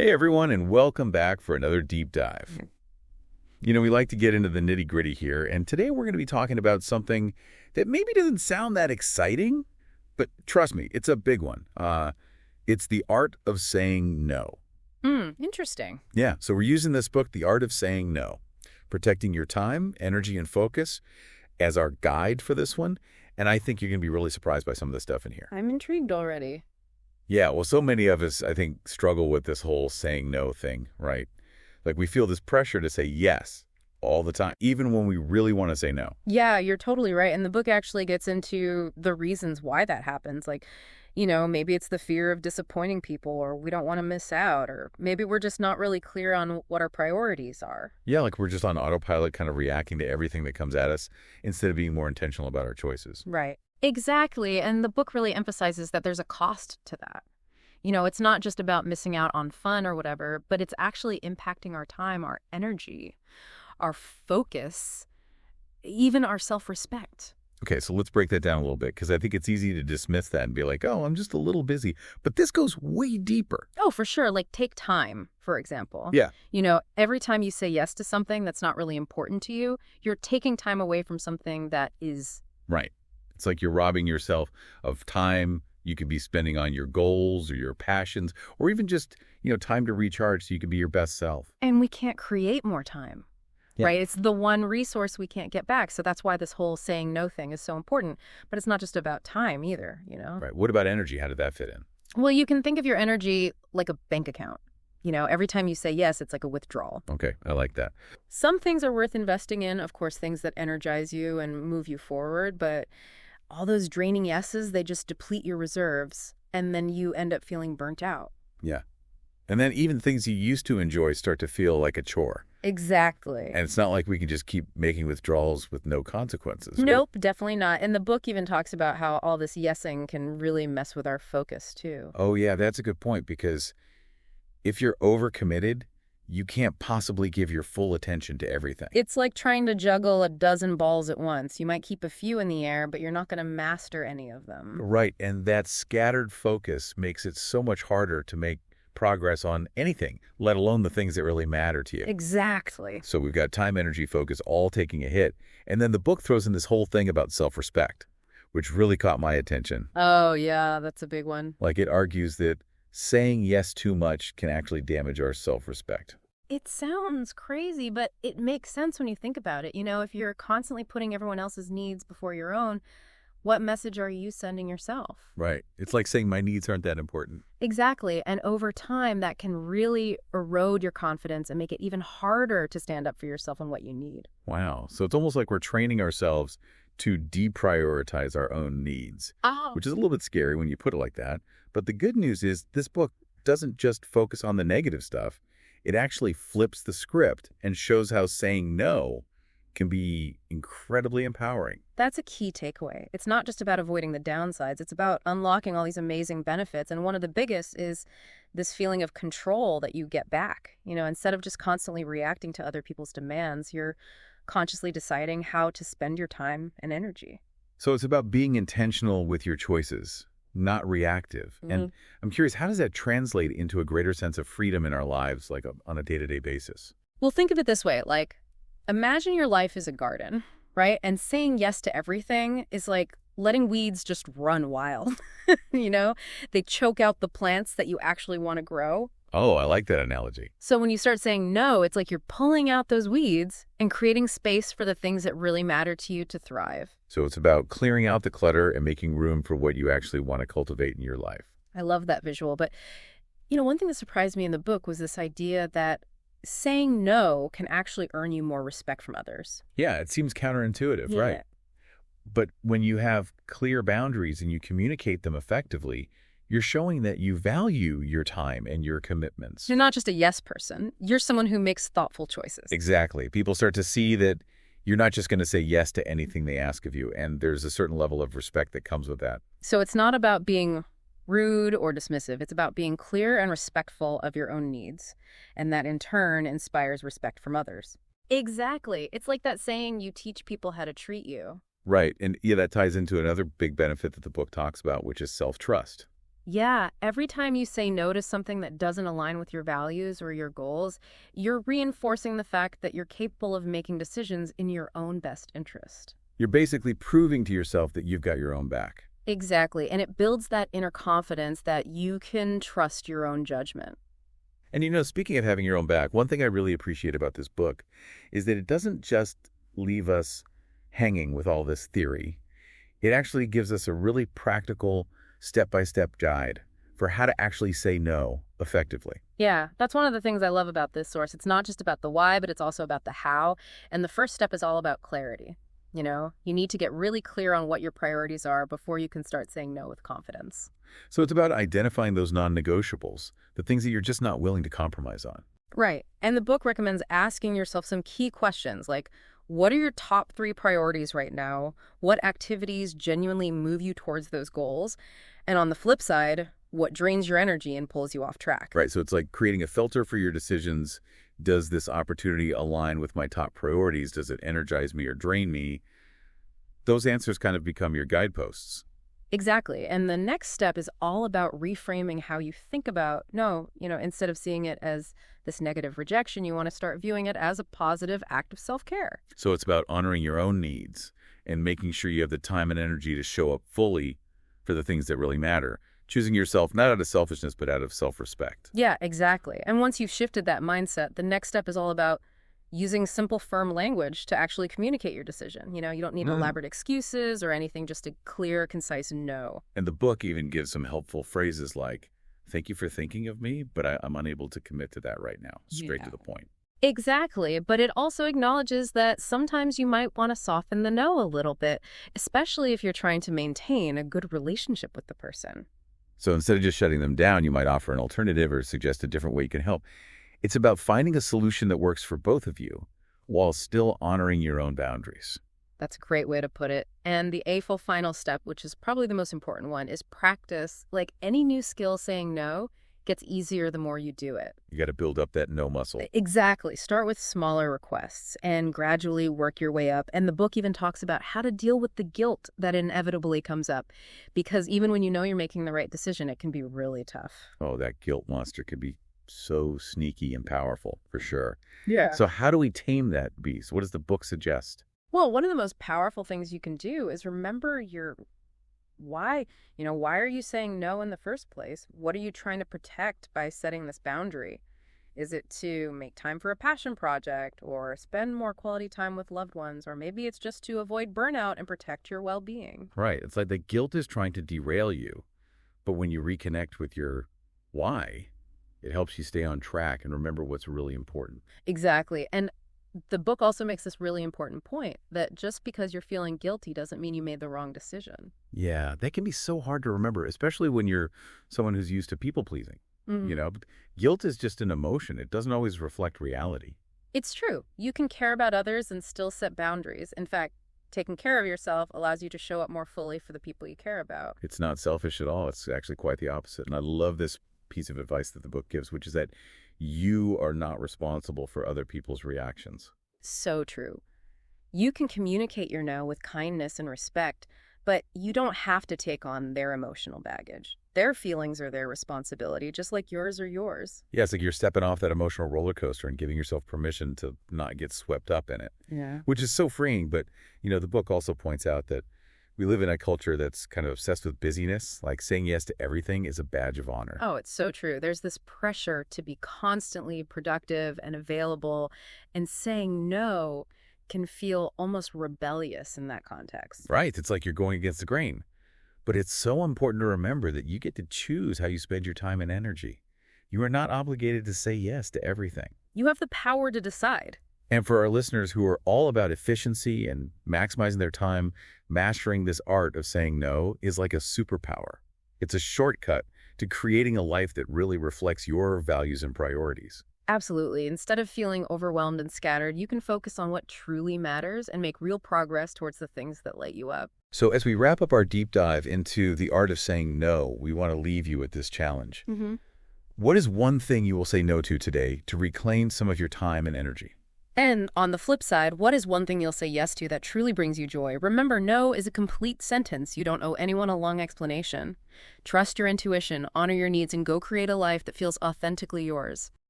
Hey everyone, and welcome back for another deep dive. We like to get into the nitty-gritty here, and today we're going to be talking about something that maybe doesn't sound that exciting, but trust me, it's a big one. It's the art of saying no. Interesting. Yeah, so we're using this book, The Art of Saying No, protecting your time, energy, and focus as our guide for this one, and I think you're going to be really surprised by some of the stuff in here. I'm intrigued already. Yeah, well, so many of us, I think, struggle with this whole saying no thing, right? Like we feel this pressure to say yes all the time, even when we really want to say no. Yeah, you're totally right. And the book actually gets into the reasons why that happens. Maybe it's the fear of disappointing people, or we don't want to miss out, or maybe we're just not really clear on what our priorities are. Yeah, like we're just on autopilot, kind of reacting to everything that comes at us instead of being more intentional about our choices. Right. Exactly. And the book really emphasizes that there's a cost to that. It's not just about missing out on fun or whatever, but it's actually impacting our time, our energy, our focus, even our self-respect. Okay, so let's break that down a little bit because I think it's easy to dismiss that and be like, oh, I'm just a little busy. But this goes way deeper. Oh, for sure. Like take time, for example. Yeah. Every time you say yes to something that's not really important to you, you're taking time away from something that is. Right. It's like you're robbing yourself of time you could be spending on your goals or your passions, or even just, time to recharge so you can be your best self. And we can't create more time, Yeah. right? It's the one resource we can't get back. So that's why this whole saying no thing is so important. But it's not just about time either. Right. What about energy? How did that fit in? Well, you can think of your energy like a bank account. Every time you say yes, it's like a withdrawal. Okay, I like that. Some things are worth investing in, of course, things that energize you and move you forward, but all those draining yeses, they just deplete your reserves, and then you end up feeling burnt out. Yeah. And then even things you used to enjoy start to feel like a chore. Exactly. And it's not like we can just keep making withdrawals with no consequences. Right? Nope, definitely not. And the book even talks about how all this yesing can really mess with our focus, too. Oh, yeah, that's a good point, because if you're overcommitted, you can't possibly give your full attention to everything. It's like trying to juggle a dozen balls at once. You might keep a few in the air, but you're not going to master any of them. Right, and that scattered focus makes it so much harder to make progress on anything, let alone the things that really matter to you. Exactly. So we've got time, energy, focus all taking a hit. And then the book throws in this whole thing about self-respect, which really caught my attention. Oh, yeah, that's a big one. Like it argues that saying yes too much can actually damage our self-respect. It sounds crazy, but it makes sense when you think about it. If you're constantly putting everyone else's needs before your own, what message are you sending yourself? Right. It's like saying my needs aren't that important. Exactly. And over time, that can really erode your confidence and make it even harder to stand up for yourself and what you need. Wow. So it's almost like we're training ourselves to deprioritize our own needs, which is a little bit scary when you put it like that. But the good news is this book doesn't just focus on the negative stuff. It actually flips the script and shows how saying no can be incredibly empowering. That's a key takeaway. It's not just about avoiding the downsides. It's about unlocking all these amazing benefits. And one of the biggest is this feeling of control that you get back. Instead of just constantly reacting to other people's demands, you're consciously deciding how to spend your time and energy. So it's about being intentional with your choices, not reactive. And I'm curious, how does that translate into a greater sense of freedom in our lives, like on a day-to-day basis? Well, think of it this way. Imagine your life is a garden, right? And saying yes to everything is like letting weeds just run wild. They choke out the plants that you actually want to grow. Oh, I like that analogy. So when you start saying no, it's like you're pulling out those weeds and creating space for the things that really matter to you to thrive. So it's about clearing out the clutter and making room for what you actually want to cultivate in your life. I love that visual. But, one thing that surprised me in the book was this idea that saying no can actually earn you more respect from others. Yeah, it seems counterintuitive, Yeah. right? But when you have clear boundaries and you communicate them effectively, you're showing that you value your time and your commitments. You're not just a yes person. You're someone who makes thoughtful choices. Exactly. People start to see that you're not just going to say yes to anything they ask of you, and there's a certain level of respect that comes with that. So it's not about being rude or dismissive. It's about being clear and respectful of your own needs, and that in turn inspires respect from others. Exactly. It's like that saying, you teach people how to treat you. Right. And yeah, that ties into another big benefit that the book talks about, which is self-trust. Yeah, every time you say no to something that doesn't align with your values or your goals, you're reinforcing the fact that you're capable of making decisions in your own best interest. You're basically proving to yourself that you've got your own back. Exactly, and it builds that inner confidence that you can trust your own judgment. And speaking of having your own back, one thing I really appreciate about this book is that it doesn't just leave us hanging with all this theory. It actually gives us a really practical, step-by-step guide for how to actually say no effectively. Yeah, that's one of the things I love about this source. It's not just about the why, but it's also about the how. And the first step is all about clarity. You need to get really clear on what your priorities are before you can start saying no with confidence. So it's about identifying those non-negotiables, the things that you're just not willing to compromise on. Right. And the book recommends asking yourself some key questions like, what are your top 3 priorities right now? What activities genuinely move you towards those goals? And on the flip side, what drains your energy and pulls you off track? Right. So it's like creating a filter for your decisions. Does this opportunity align with my top priorities? Does it energize me or drain me? Those answers kind of become your guideposts. Exactly. And the next step is all about reframing how you think about no, instead of seeing it as this negative rejection, you want to start viewing it as a positive act of self-care. So it's about honoring your own needs and making sure you have the time and energy to show up fully for the things that really matter. Choosing yourself not out of selfishness, but out of self-respect. Yeah, exactly. And once you've shifted that mindset, the next step is all about using simple, firm language to actually communicate your decision. You don't need elaborate excuses or anything, just a clear, concise no. And the book even gives some helpful phrases like, thank you for thinking of me, but I'm unable to commit to that right now. Straight to the point. Exactly. But it also acknowledges that sometimes you might want to soften the no a little bit, especially if you're trying to maintain a good relationship with the person. So instead of just shutting them down, you might offer an alternative or suggest a different way you can help. It's about finding a solution that works for both of you while still honoring your own boundaries. That's a great way to put it. And the final step, which is probably the most important one, is practice. Like any new skill, saying no gets easier the more you do it. You got to build up that no muscle. Exactly. Start with smaller requests and gradually work your way up. And the book even talks about how to deal with the guilt that inevitably comes up. Because even when you know you're making the right decision, it can be really tough. Oh, that guilt monster can be so sneaky and powerful, for sure. Yeah. So how do we tame that beast? What does the book suggest? Well, one of the most powerful things you can do is remember your why. Why are you saying no in the first place? What are you trying to protect by setting this boundary? Is it to make time for a passion project or spend more quality time with loved ones? Or maybe it's just to avoid burnout and protect your well-being. Right. It's like the guilt is trying to derail you. But when you reconnect with your why, it helps you stay on track and remember what's really important. Exactly. And the book also makes this really important point that just because you're feeling guilty doesn't mean you made the wrong decision. Yeah, that can be so hard to remember, especially when you're someone who's used to people-pleasing. But guilt is just an emotion. It doesn't always reflect reality. It's true. You can care about others and still set boundaries. In fact, taking care of yourself allows you to show up more fully for the people you care about. It's not selfish at all. It's actually quite the opposite. And I love this piece of advice that the book gives, which is that you are not responsible for other people's reactions. So true. You can communicate your no with kindness and respect, but you don't have to take on their emotional baggage. Their feelings are their responsibility, just like yours are yours. Yeah, it's like you're stepping off that emotional roller coaster and giving yourself permission to not get swept up in it. Yeah. Which is so freeing. But, the book also points out that we live in a culture that's kind of obsessed with busyness. Like saying yes to everything is a badge of honor. Oh, it's so true. There's this pressure to be constantly productive and available, and saying no can feel almost rebellious in that context. Right. It's like you're going against the grain. But it's so important to remember that you get to choose how you spend your time and energy. You are not obligated to say yes to everything. You have the power to decide. And for our listeners who are all about efficiency and maximizing their time, mastering this art of saying no is like a superpower. It's a shortcut to creating a life that really reflects your values and priorities. Absolutely. Instead of feeling overwhelmed and scattered, you can focus on what truly matters and make real progress towards the things that light you up. So as we wrap up our deep dive into the art of saying no, we want to leave you with this challenge. What is one thing you will say no to today to reclaim some of your time and energy? And on the flip side, what is one thing you'll say yes to that truly brings you joy? Remember, no is a complete sentence. You don't owe anyone a long explanation. Trust your intuition, honor your needs, and go create a life that feels authentically yours.